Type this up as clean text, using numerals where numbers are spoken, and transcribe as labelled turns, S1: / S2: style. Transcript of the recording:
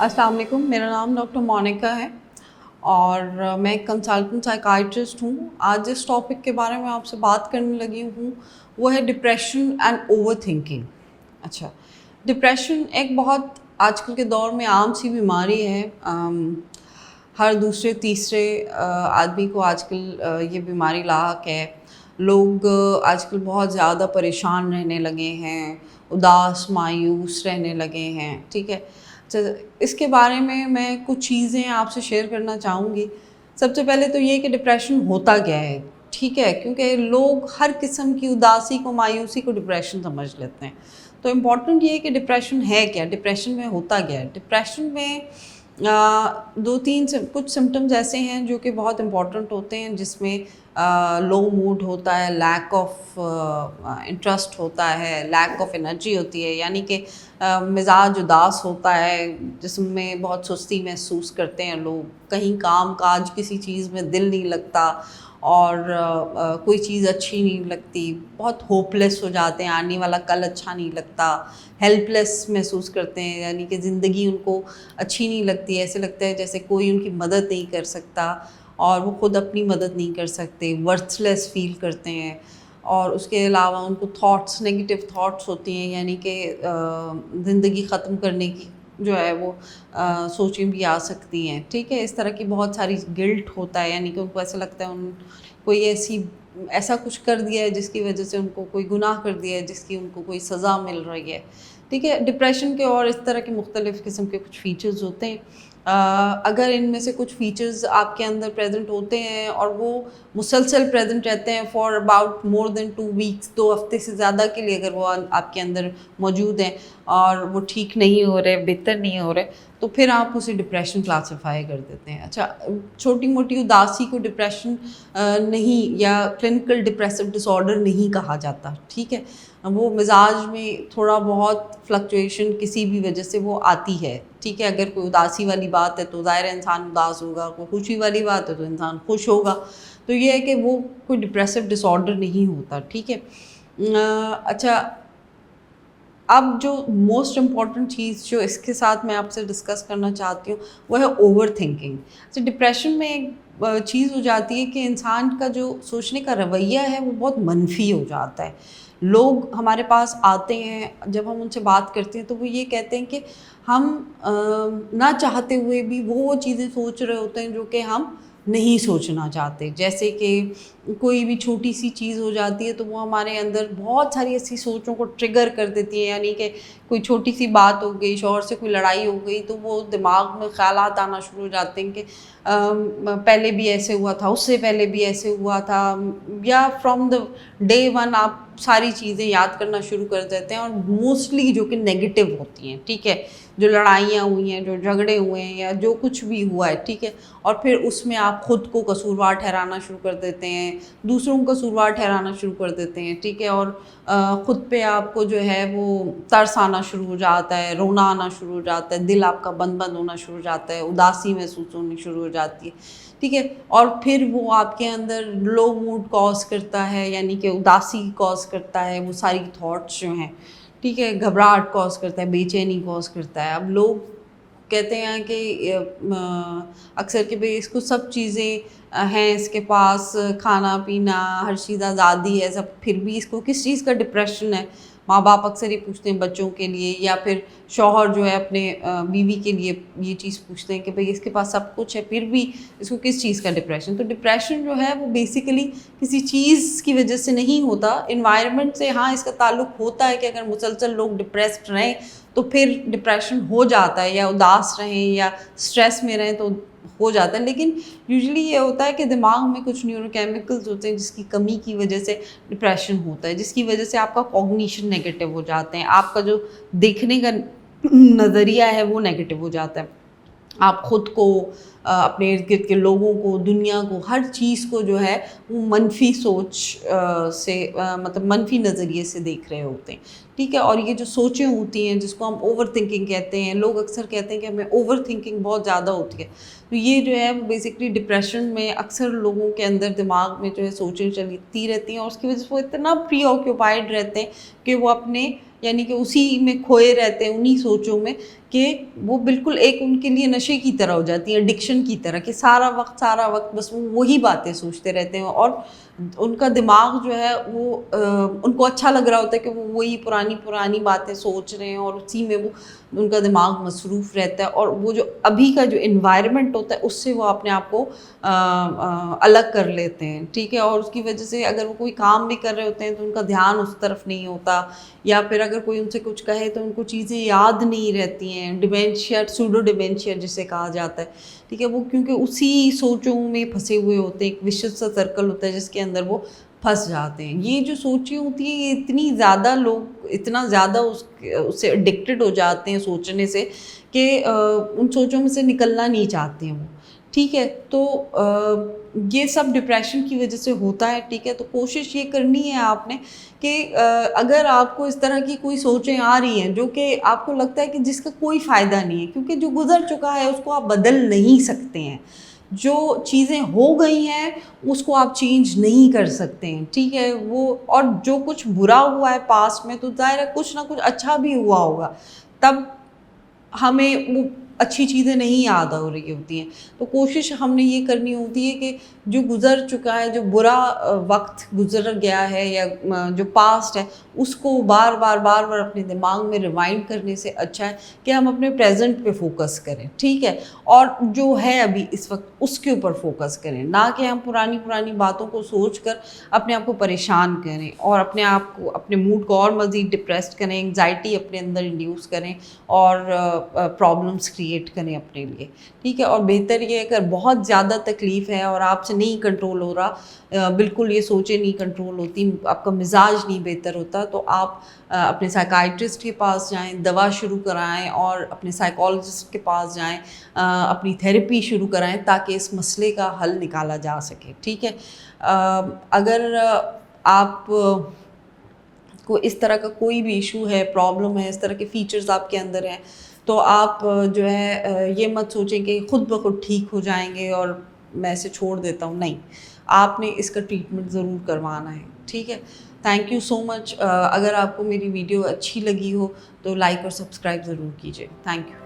S1: अस्सलाम वालेकुम, मेरा नाम डॉक्टर मोनिका है और मैं एक कंसल्टेंट साइकाइट्रिस्ट हूँ। आज जिस टॉपिक के बारे में आपसे बात करने लगी हूँ वो है डिप्रेशन एंड ओवरथिंकिंग। अच्छा, डिप्रेशन एक बहुत आजकल के दौर में आम सी बीमारी है। हर दूसरे तीसरे आदमी को आजकल ये बीमारी लाहक है। लोग आजकल बहुत ज़्यादा परेशान रहने लगे हैं, उदास मायूस रहने लगे हैं। ठीक है, तो इसके बारे में मैं कुछ चीज़ें आपसे शेयर करना चाहूँगी। सबसे पहले तो ये कि डिप्रेशन होता क्या है, ठीक है, क्योंकि लोग हर किस्म की उदासी को, मायूसी को डिप्रेशन समझ लेते हैं। तो इम्पॉर्टेंट ये है कि डिप्रेशन है क्या, डिप्रेशन में होता क्या है। डिप्रेशन में दो तीन कुछ सिम्टम्स ऐसे हैं जो कि बहुत इम्पॉर्टेंट होते हैं, जिसमें लो मूड होता है, लैक ऑफ इंटरेस्ट होता है, लैक ऑफ एनर्जी होती है, यानी कि मिजाज उदास होता है, जिसमें बहुत सुस्ती महसूस करते हैं लोग, कहीं काम काज किसी चीज़ में दिल नहीं लगता और कोई चीज़ अच्छी नहीं लगती, बहुत होपलेस हो जाते हैं, आने वाला कल अच्छा नहीं लगता, हेल्पलेस महसूस करते हैं, यानी कि ज़िंदगी उनको अच्छी नहीं लगती, ऐसे लगता है जैसे कोई उनकी मदद नहीं कर सकता और वो खुद अपनी मदद नहीं कर सकते, वर्थलेस फील करते हैं। और उसके अलावा उनको थॉट्स, नेगेटिव थॉट्स होती हैं, यानी कि ज़िंदगी ख़त्म करने की जो है वो सोचें भी आ सकती हैं। ठीक है, इस तरह की बहुत सारी गिल्ट होता है, यानी कि उनको ऐसा लगता है उन कोई ऐसा कुछ कर दिया है जिसकी वजह से उनको कोई गुनाह कर दिया है, जिसकी उनको कोई सज़ा मिल रही है। ठीक है, डिप्रेशन के और इस तरह के मुख्तलिफ़ किस्म के कुछ फ़ीचर्स होते हैं। अगर इनमें से कुछ फ़ीचर्स आपके अंदर प्रेजेंट होते हैं और वो मुसलसल प्रेजेंट रहते हैं for about more than 2 weeks, 2 हफ्ते से ज़्यादा के लिए अगर वो आपके अंदर मौजूद हैं और वो ठीक नहीं हो रहे, बेहतर नहीं हो रहे, तो फिर आप उसे डिप्रेशन क्लासीफाई कर देते हैं। अच्छा, छोटी मोटी उदासी को डिप्रेशन नहीं या क्लिनिकल डिप्रेसिव डिसऑर्डर नहीं कहा जाता। ठीक है, वो मिजाज में थोड़ा बहुत फ्लक्चुएशन किसी भी वजह से वो आती है। ठीक है, अगर कोई उदासी वाली बात है तो ज़ाहिर है इंसान उदास होगा, कोई खुशी वाली बात है तो इंसान खुश होगा। तो ये है कि वो कोई डिप्रेसिव डिसऑर्डर नहीं होता। ठीक है, अच्छा, अब जो मोस्ट इम्पॉर्टेंट चीज़ जो इसके साथ मैं आपसे डिस्कस करना चाहती हूँ वो है ओवर थिंकिंग। तो डिप्रेशन में एक चीज़ हो जाती है कि इंसान का जो सोचने का रवैया है वो बहुत मनफी हो जाता है। लोग हमारे पास आते हैं, जब हम उनसे बात करते हैं तो वो ये कहते हैं कि हम ना चाहते हुए भी वो चीज़ें सोच रहे होते हैं जो कि हम नहीं सोचना चाहते। जैसे कि कोई भी छोटी सी चीज़ हो जाती है तो वो हमारे अंदर बहुत सारी ऐसी सोचों को ट्रिगर कर देती है, यानी कि कोई छोटी सी बात हो गई, शौहर से कोई लड़ाई हो गई, तो वो दिमाग में ख़यालात आना शुरू हो जाते हैं कि पहले भी ऐसे हुआ था, उससे पहले भी ऐसे हुआ था, या फ्रॉम द डे वन आप सारी चीज़ें याद करना शुरू कर देते हैं, और मोस्टली जो कि नेगेटिव होती हैं। ठीक है, जो लड़ाइयाँ हुई हैं, जो झगड़े हुए हैं, या जो कुछ भी हुआ है, ठीक है, और फिर उसमें आप खुद को कसूरवार ठहराना शुरू कर देते हैं, दूसरों को कसूरवार ठहराना शुरू कर देते हैं। ठीक है, और ख़ुद पे आपको जो है वो तरस आना शुरू हो जाता है, रोना आना शुरू हो जाता है, दिल आपका बंद बंद होना शुरू हो जाता है, उदासी महसूस होनी शुरू हो जाती है। ठीक है, और फिर वो आपके अंदर लो मूड कॉज करता है, यानी कि उदासी कॉज करता है, वो सारी थॉट्स जो हैं। ठीक है, घबराहट कॉज करता है, बेचैनी कॉज करता है। अब लोग कहते हैं कि अक्सर कि भाई इसको सब चीज़ें हैं इसके पास, खाना पीना हर चीज़ आज़ादी है सब, फिर भी इसको किस चीज़ का डिप्रेशन है। माँ बाप अक्सर ये पूछते हैं बच्चों के लिए, या फिर शौहर जो है अपने बीवी के लिए ये चीज़ पूछते हैं कि भाई इसके पास सब कुछ है फिर भी इसको किस चीज़ का डिप्रेशन। तो डिप्रेशन जो है वो बेसिकली किसी चीज़ की वजह से नहीं होता, इन्वायरमेंट से हाँ इसका ताल्लुक़ होता है कि अगर मुसलसल लोग डिप्रेस्ड रहें तो फिर डिप्रेशन हो जाता है, या उदास रहें या स्ट्रेस में रहें तो हो जाता है। लेकिन यूजुअली ये होता है कि दिमाग में कुछ न्यूरोकेमिकल्स होते हैं जिसकी कमी की वजह से डिप्रेशन होता है, जिसकी वजह से आपका कॉग्निशन नेगेटिव हो जाते हैं, आपका जो देखने का नज़रिया है वो नेगेटिव हो जाता है। आप ख़ुद को, अपने इर्द गिर्द के लोगों को, दुनिया को, हर चीज़ को जो है वो मनफी सोच से मतलब मनफी नज़रिए से देख रहे होते हैं। ठीक है, और ये जो सोचें होती हैं जिसको हम ओवर थिंकिंग कहते हैं, लोग अक्सर कहते हैं कि हमें ओवर थिंकिंग बहुत ज़्यादा होती है। तो ये जो है वो बेसिकली डिप्रेशन में अक्सर लोगों के अंदर दिमाग में जो है सोचें चलती रहती हैं, और उसकी वजह से वो इतना प्री ऑक्यूपाइड रहते हैं कि वो अपने यानी कि उसी में खोए रहते हैं, उन्हीं सोचों में, کہ وہ بالکل ایک ان کے لیے نشے کی طرح ہو جاتی ہیں, ایڈکشن کی طرح, کہ سارا وقت بس وہ وہی باتیں سوچتے رہتے ہیں, اور ان کا دماغ جو ہے وہ ان کو اچھا لگ رہا ہوتا ہے کہ وہ وہی پرانی باتیں سوچ رہے ہیں, اور اسی میں وہ ان کا دماغ مصروف رہتا ہے, اور وہ جو ابھی کا جو انوائرمنٹ ہوتا ہے اس سے وہ اپنے آپ کو الگ کر لیتے ہیں, ٹھیک ہے. اور اس کی وجہ سے اگر وہ کوئی کام بھی کر رہے ہوتے ہیں تو ان کا دھیان اس طرف نہیں ہوتا, یا پھر اگر کوئی ان سے کچھ کہے تو ان کو چیزیں یاد نہیں رہتی ہیں, ڈیمینشیا, سوڈو ڈیمینشیا جسے کہا جاتا ہے, ٹھیک ہے. وہ کیونکہ اسی سوچوں میں پھنسے ہوئے ہوتے ہیں, ایک وشس سا سرکل ہوتا ہے جس کے اندر وہ پھنس جاتے ہیں. یہ جو سوچیں ہوتی ہیں یہ اتنی زیادہ لوگ اتنا زیادہ اس سے ایڈکٹڈ ہو جاتے ہیں سوچنے سے کہ ان سوچوں میں سے نکلنا نہیں چاہتے ہیں وہ, ٹھیک ہے. تو یہ سب ڈپریشن کی وجہ سے ہوتا ہے, ٹھیک ہے. تو کوشش یہ کرنی ہے آپ نے کہ اگر آپ کو اس طرح کی کوئی سوچیں آ رہی ہیں جو کہ آپ کو لگتا ہے کہ جس کا کوئی فائدہ نہیں ہے, کیونکہ جو گزر چکا ہے اس کو آپ بدل نہیں سکتے ہیں, جو چیزیں ہو گئی ہیں اس کو آپ چینج نہیں کر سکتے ہیں, ٹھیک ہے. وہ اور جو کچھ برا ہوا ہے پاسٹ میں تو ظاہر ہے کچھ نہ کچھ اچھا بھی ہوا ہوگا, تب ہمیں وہ اچھی چیزیں نہیں یاد ہو رہی ہوتی ہیں. تو کوشش ہم نے یہ کرنی ہوتی ہے کہ جو گزر چکا ہے, جو برا وقت گزر گیا ہے یا جو پاسٹ ہے, اس کو بار بار اپنے دماغ میں ریمائنڈ کرنے سے اچھا ہے کہ ہم اپنے پریزنٹ پہ فوکس کریں, ٹھیک ہے. اور جو ہے ابھی اس وقت اس کے اوپر فوکس کریں, نہ کہ ہم پرانی باتوں کو سوچ کر اپنے آپ کو پریشان کریں اور اپنے آپ کو, اپنے موڈ کو اور مزید ڈپریسڈ کریں, انگزائٹی اپنے اندر انڈیوس کریں اور پرابلمس کریٹ کریں اپنے لیے, ٹھیک ہے. اور بہتر یہ اگر بہت زیادہ تکلیف ہے اور آپ سے نہیں کنٹرول ہو رہا, بالکل یہ سوچیں نہیں کنٹرول ہوتی, آپ کا مزاج نہیں بہتر ہوتا, تو آپ اپنے سائیکائٹرسٹ کے پاس جائیں, دوا شروع کرائیں اور اپنے سائیکالوجسٹ کے پاس جائیں, اپنی تھیراپی شروع کرائیں تاکہ اس مسئلے کا حل نکالا جا سکے, ٹھیک ہے. اگر آپ کو اس طرح کا کوئی بھی ایشو ہے, پرابلم ہے, اس طرح کے فیچرز آپ کے اندر ہیں, تو آپ جو ہے یہ مت سوچیں کہ خود بخود ٹھیک ہو جائیں گے اور میں اسے چھوڑ دیتا ہوں, نہیں, آپ نے اس کا ٹریٹمنٹ ضرور کروانا ہے, ٹھیک ہے. تھینک یو سو مچ. اگر آپ کو میری ویڈیو اچھی لگی ہو تو لائک اور سبسکرائب ضرور کیجیے. Thank you.